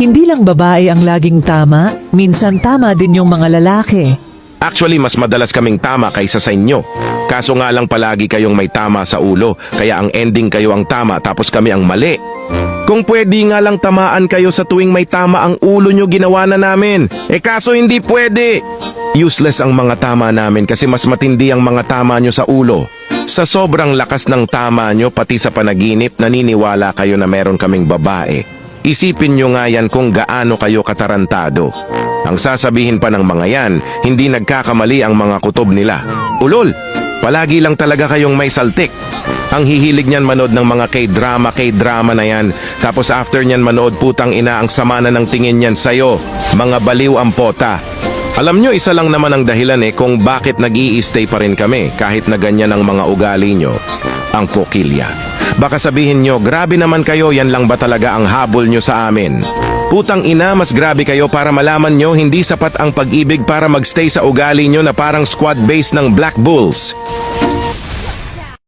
Hindi lang babae ang laging tama, minsan tama din yung mga lalaki. Actually, mas madalas kaming tama kaysa sa inyo. Kaso nga lang palagi kayong may tama sa ulo, kaya ang ending kayo ang tama tapos kami ang mali. Kung pwede nga lang tamaan kayo sa tuwing may tama ang ulo nyo, ginawa na namin. Kaso hindi pwede. Useless ang mga tama namin kasi mas matindi ang mga tama nyo sa ulo. Sa sobrang lakas ng tama nyo, pati sa panaginip, naniniwala kayo na meron kaming babae. Isipin nyo nga yan kung gaano kayo katarantado. Ang sasabihin pa ng mga yan, hindi nagkakamali ang mga kutob nila. Ulol, palagi lang talaga kayong may saltik. Ang hihilig niyan manood ng mga K-drama na yan. Tapos after niyan manood, putang ina, ang sama na ng tingin niyan sa'yo. Mga baliw ang pota. Alam nyo, isa lang naman ang dahilan kung bakit nag-i-stay pa rin kami kahit na ganyan ang mga ugali nyo. Ang pokilya. Baka sabihin nyo, grabe naman kayo, yan lang ba talaga ang habol nyo sa amin? Putang ina, mas grabe kayo para malaman nyo hindi sapat ang pag-ibig para magstay sa ugali nyo na parang squad base ng Black Bulls.